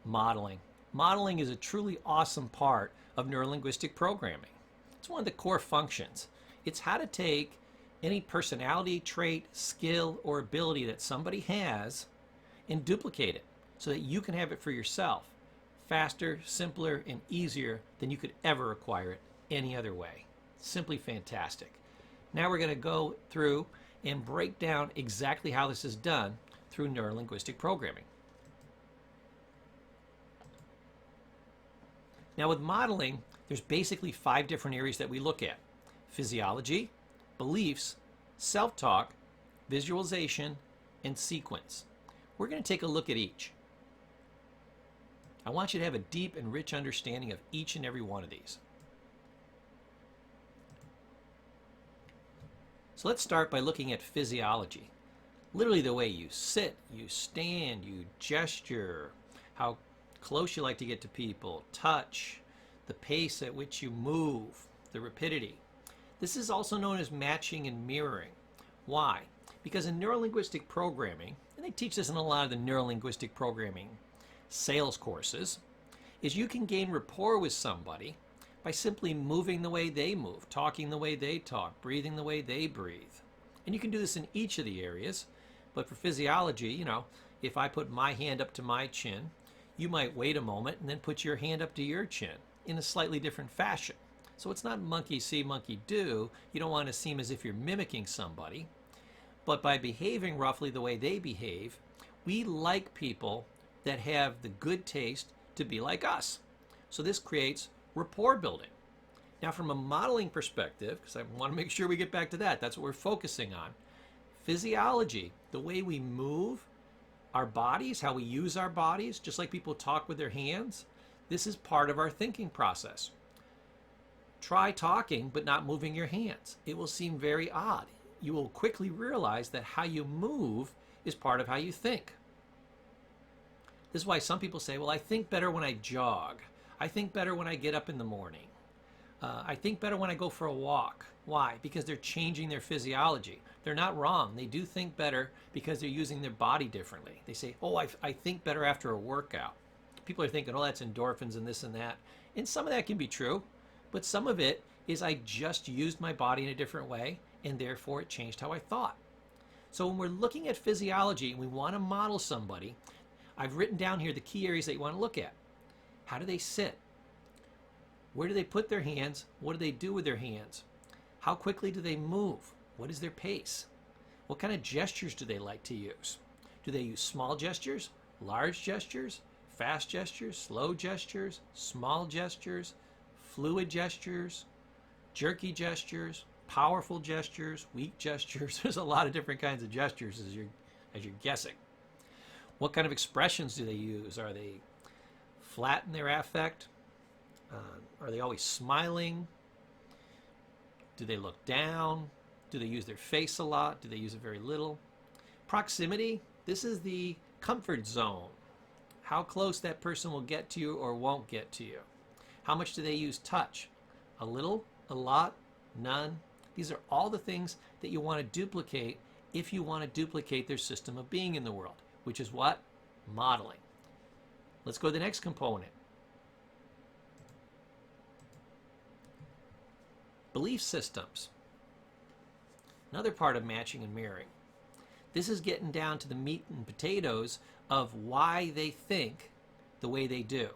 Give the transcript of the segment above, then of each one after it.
Modeling. Modeling is a truly awesome part of neurolinguistic programming. It's one of the core functions. It's how to take any personality trait, skill, or ability that somebody has and duplicate it so that you can have it for yourself faster, simpler, and easier than you could ever acquire it any other way. Simply fantastic. Now we're going to go through and break down exactly how this is done through neurolinguistic programming. Now with modeling, there's basically 5 different areas that we look at: physiology, beliefs, self-talk, visualization, and sequence. We're going to take a look at each. I want you to have a deep and rich understanding of each and every one of these. So let's start by looking at physiology. Literally the way you sit, you stand, you gesture, how close you like to get to people, touch, the pace at which you move, the rapidity. This is also known as matching and mirroring. Why? Because in neurolinguistic programming, and they teach this in a lot of the neurolinguistic programming sales courses, is you can gain rapport with somebody by simply moving the way they move, talking the way they talk, breathing the way they breathe. And you can do this in each of the areas, but for physiology, you know, if I put my hand up to my chin, you might wait a moment and then put your hand up to your chin in a slightly different fashion. So it's not monkey see, monkey do. You don't want to seem as if you're mimicking somebody. But by behaving roughly the way they behave, we like people that have the good taste to be like us. So this creates rapport building. Now from a modeling perspective, because I want to make sure we get back to that, that's what we're focusing on. Physiology, the way we move our bodies, how we use our bodies, just like people talk with their hands, this is part of our thinking process. Try talking but not moving your hands. It will seem very odd. You will quickly realize that how you move is part of how you think. This is why some people say, well, I think better when I jog. I think better when I get up in the morning. I think better when I go for a walk. Why? Because they're changing their physiology. They're not wrong. They do think better because they're using their body differently. They say, oh, I think better after a workout. People are thinking, oh, that's endorphins and this and that. And some of that can be true, but some of it is I just used my body in a different way, and therefore it changed how I thought. So when we're looking at physiology and we want to model somebody, I've written down here the key areas that you want to look at. How do they sit? Where do they put their hands? What do they do with their hands? How quickly do they move? What is their pace? What kind of gestures do they like to use? Do they use small gestures, large gestures, fast gestures, slow gestures, small gestures, fluid gestures, jerky gestures, powerful gestures, weak gestures? There's a lot of different kinds of gestures as you're guessing. What kind of expressions do they use? Are they flat in their affect? Are they always smiling? Do they look down? Do they use their face a lot? Do they use it very little? Proximity, this is the comfort zone. How close that person will get to you or won't get to you. How much do they use touch? A little, a lot, none. These are all the things that you want to duplicate if you want to duplicate their system of being in the world, which is what? Modeling. Let's go to the next component. Belief systems. Another part of matching and mirroring. This is getting down to the meat and potatoes of why they think the way they do.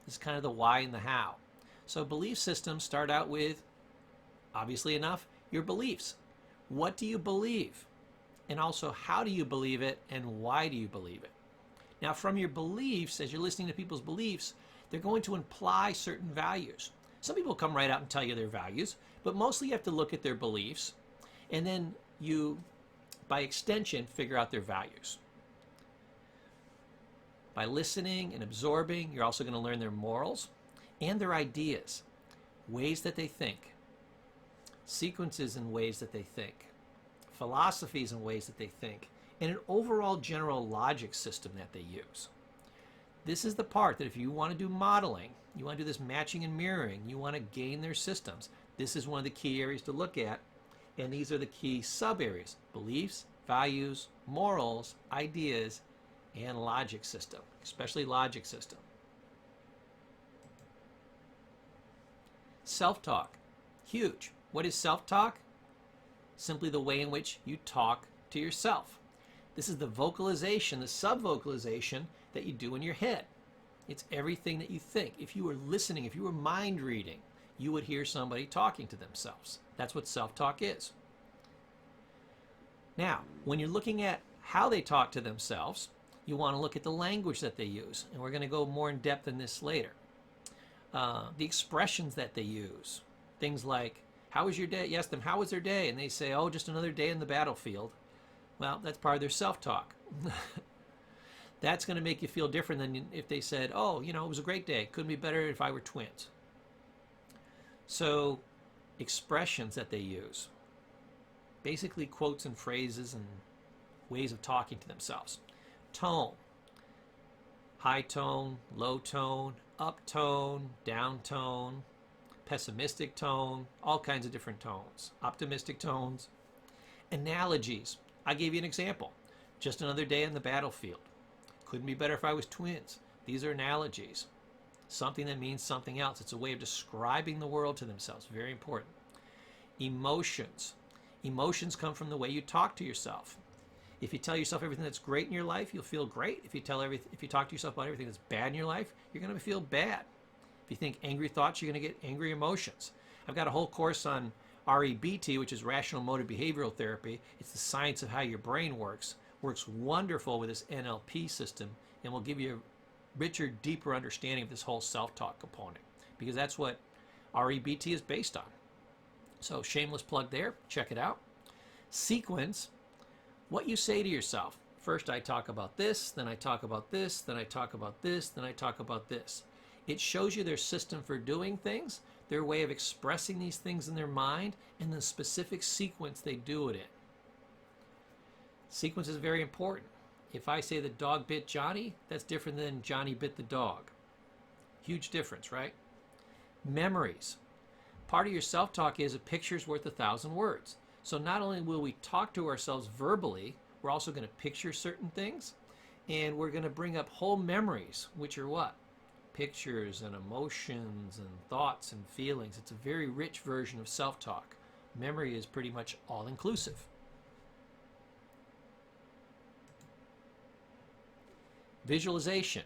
This is kind of the why and the how. So belief systems start out with, obviously enough, your beliefs. What do you believe? And also, how do you believe it and why do you believe it? Now, from your beliefs, as you're listening to people's beliefs, they're going to imply certain values. Some people come right out and tell you their values, but mostly you have to look at their beliefs, and then you, by extension, figure out their values. By listening and absorbing, you're also going to learn their morals and their ideas, ways that they think, sequences and ways that they think, philosophies and ways that they think, and an overall general logic system that they use. This is the part that if you want to do modeling, you want to do this matching and mirroring, you want to gain their systems, this is one of the key areas to look at, and these are the key sub areas: beliefs, values, morals, ideas, and logic system, especially logic system. Self-talk, huge. What is self-talk? Simply the way in which you talk to yourself. This is the vocalization, the sub-vocalization that you do in your head. It's everything that you think. If you were listening, if you were mind reading, you would hear somebody talking to themselves. That's what self-talk is. Now, when you're looking at how they talk to themselves, you want to look at the language that they use. And we're going to go more in depth in this later. The expressions that they use. Things like, how was your day? You ask them, how was their day? And they say, oh, just another day in the battlefield. Well, that's part of their self-talk. That's going to make you feel different than if they said, oh, you know, it was a great day. Couldn't be better if I were twins. So, expressions that they use. Basically quotes and phrases and ways of talking to themselves. Tone. High tone, low tone, up tone, down tone, pessimistic tone, all kinds of different tones. Optimistic tones. Analogies. I gave you an example. Just another day on the battlefield. Couldn't be better if I was twins. These are analogies. Something that means something else. It's a way of describing the world to themselves. Very important. Emotions. Emotions come from the way you talk to yourself. If you tell yourself everything that's great in your life, you'll feel great. If you talk to yourself about everything that's bad in your life, you're going to feel bad. If you think angry thoughts, you're going to get angry emotions. I've got a whole course on REBT, which is Rational Emotive Behavioral Therapy. It's the science of how your brain works. Works wonderful with this NLP system, and will give you a richer, deeper understanding of this whole self-talk component, because that's what REBT is based on. So shameless plug there. Check it out. Sequence. What you say to yourself. First I talk about this, then I talk about this, then I talk about this, then I talk about this. It shows you their system for doing things, their way of expressing these things in their mind, and the specific sequence they do it in. Sequence is very important. If I say the dog bit Johnny, that's different than Johnny bit the dog. Huge difference, right? Memories. Part of your self-talk is a picture's worth 1,000 words. So not only will we talk to ourselves verbally, we're also going to picture certain things, and we're going to bring up whole memories, which are what? Pictures and emotions and thoughts and feelings. It's a very rich version of self-talk. Memory is pretty much all-inclusive. Visualization.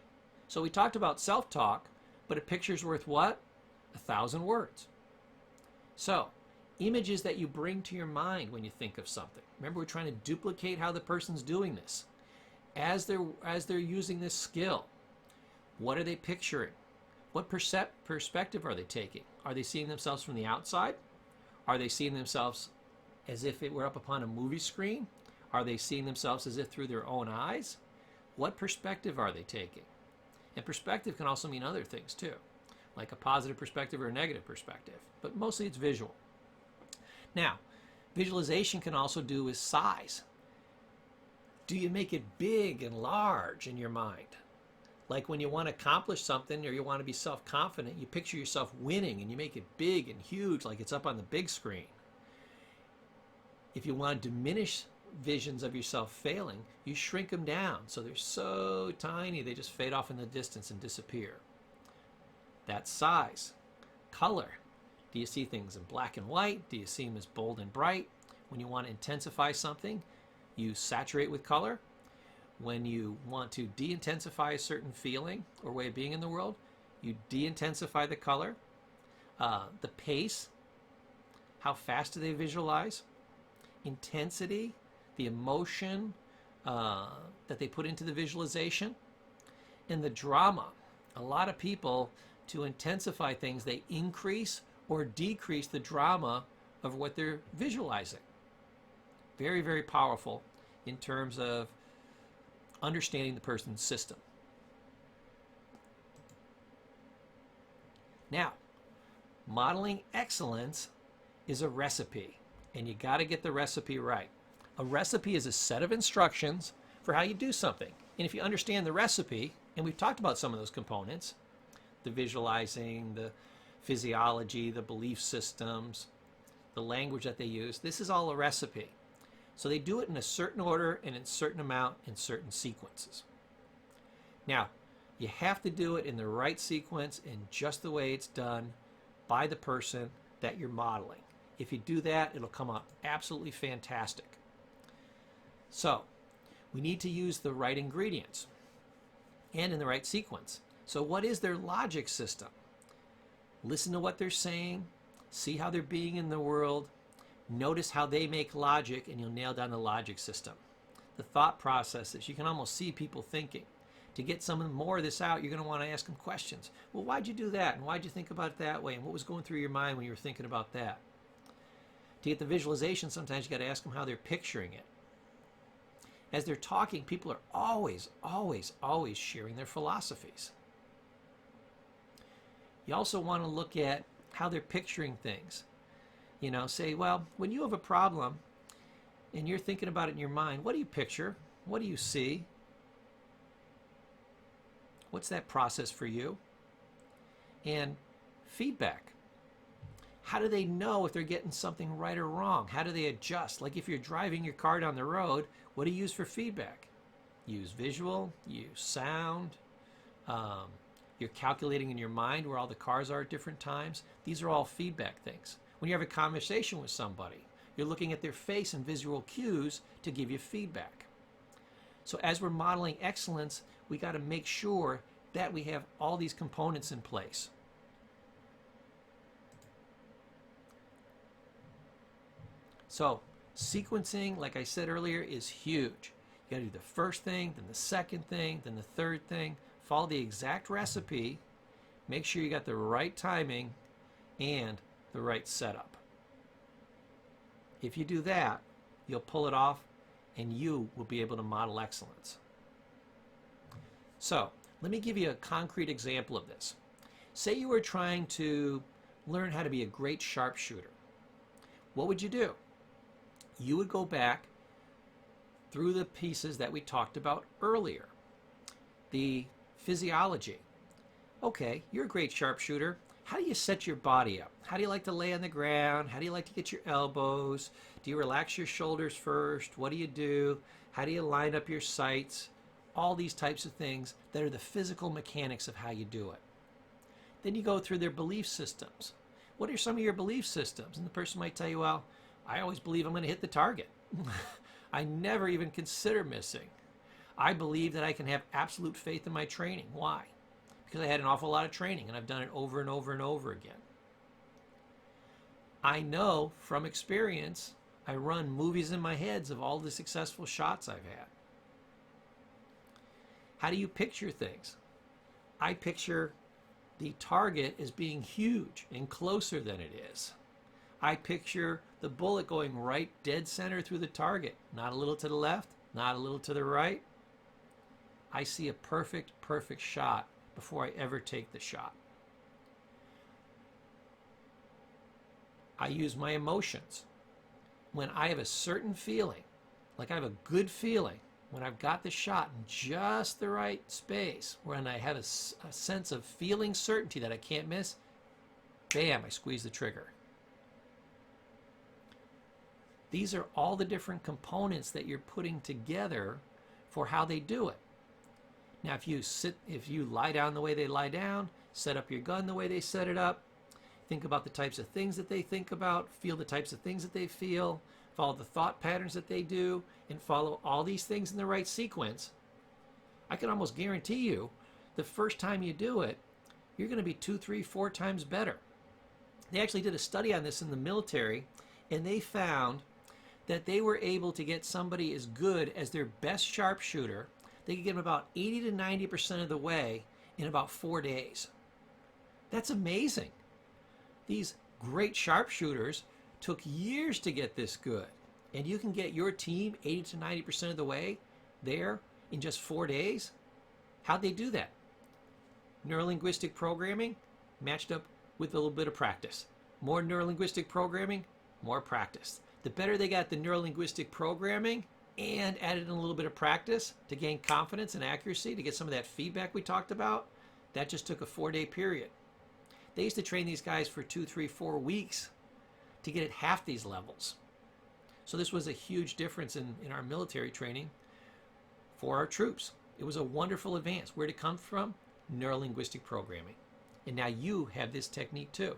So we talked about self-talk, but a picture's worth what? 1,000 words. So, images that you bring to your mind when you think of something. Remember, we're trying to duplicate how the person's doing this. As they're using this skill, what are they picturing? What perspective are they taking? Are they seeing themselves from the outside? Are they seeing themselves as if it were up upon a movie screen? Are they seeing themselves as if through their own eyes? What perspective are they taking? And perspective can also mean other things too, like a positive perspective or a negative perspective, but mostly it's visual. Now, visualization can also do with size. Do you make it big and large in your mind? Like when you want to accomplish something or you want to be self-confident, you picture yourself winning and you make it big and huge like it's up on the big screen. If you want to diminish visions of yourself failing, you shrink them down so they're so tiny they just fade off in the distance and disappear. That's size. Color. Do you see things in black and white? Do you see them as bold and bright? When you want to intensify something, you saturate with color. When you want to de-intensify a certain feeling or way of being in the world, you de-intensify the color. The pace. How fast do they visualize? Intensity. The emotion that they put into the visualization. And the drama. A lot of people, to intensify things, they increase or decrease the drama of what they're visualizing. Very, very powerful in terms of understanding the person's system. Now, modeling excellence is a recipe, and you got to get the recipe right. A recipe is a set of instructions for how you do something. And if you understand the recipe, and we've talked about some of those components, the visualizing, the physiology, the belief systems, the language that they use, this is all a recipe. So they do it in a certain order and in a certain amount in certain sequences. Now, you have to do it in the right sequence and just the way it's done by the person that you're modeling. If you do that, it'll come out absolutely fantastic. So, we need to use the right ingredients and in the right sequence. So what is their logic system? Listen to what they're saying, see how they're being in the world, notice how they make logic, and you'll nail down the logic system. The thought processes, you can almost see people thinking. To get some more of this out, you're going to want to ask them questions. Well, why'd you do that? And why'd you think about it that way? And what was going through your mind when you were thinking about that? To get the visualization, sometimes you got to ask them how they're picturing it. As they're talking, people are always sharing their philosophies. You also want to look at how they're picturing things. You know, say, well, when you have a problem and you're thinking about it in your mind, what do you picture? What do you see? What's that process for you? And feedback. How do they know if they're getting something right or wrong? How do they adjust? Like if you're driving your car down the road, what do you use for feedback? Use visual, use sound. You're calculating in your mind where all the cars are at different times. These are all feedback things. When you have a conversation with somebody, you're looking at their face and visual cues to give you feedback. So as we're modeling excellence, we got to make sure that we have all these components in place. So sequencing, like I said earlier, is huge. You got to do the first thing, then the second thing, then the third thing. Follow the exact recipe. Make sure you got the right timing and the right setup. If you do that, you'll pull it off and you will be able to model excellence. So let me give you a concrete example of this. Say you were trying to learn how to be a great sharpshooter. What would you do? You would go back through the pieces that we talked about earlier. The physiology. Okay, you're a great sharpshooter. How do you set your body up? How do you like to lay on the ground? How do you like to get your elbows? Do you relax your shoulders first? What do you do? How do you line up your sights? All these types of things that are the physical mechanics of how you do it. Then you go through their belief systems. What are some of your belief systems? And the person might tell you, well, I always believe I'm going to hit the target. I never even consider missing. I believe that I can have absolute faith in my training. Why? Because I had an awful lot of training and I've done it over and over and over again. I know from experience, I run movies in my heads of all the successful shots I've had. How do you picture things? I picture the target as being huge and closer than it is. I picture the bullet going right dead center through the target, not a little to the left, not a little to the right. I see a perfect shot before I ever take the shot. I use my emotions. When I have a certain feeling, like I have a good feeling, when I've got the shot in just the right space, when I have a sense of feeling certainty that I can't miss, bam, I squeeze the trigger. These are all the different components that you're putting together for how they do it. Now, if you lie down the way they lie down, set up your gun the way they set it up, think about the types of things that they think about, feel the types of things that they feel, follow the thought patterns that they do, and follow all these things in the right sequence, I can almost guarantee you the first time you do it, you're going to be 2, 3, 4 times better. They actually did a study on this in the military, and they found that they were able to get somebody as good as their best sharpshooter. They could get them about 80 to 90% of the way in about 4 days. That's amazing. These great sharpshooters took years to get this good. And you can get your team 80 to 90% of the way there in just 4 days. How'd they do that? Neurolinguistic programming matched up with a little bit of practice. More neurolinguistic programming, more practice. The better they got the neurolinguistic programming and added in a little bit of practice to gain confidence and accuracy, to get some of that feedback we talked about, that just took a 4-day period. They used to train these guys for 2, 3, 4 weeks to get at half these levels. So this was a huge difference in our military training for our troops. It was a wonderful advance. Where'd it come from? Neurolinguistic programming. And now you have this technique too.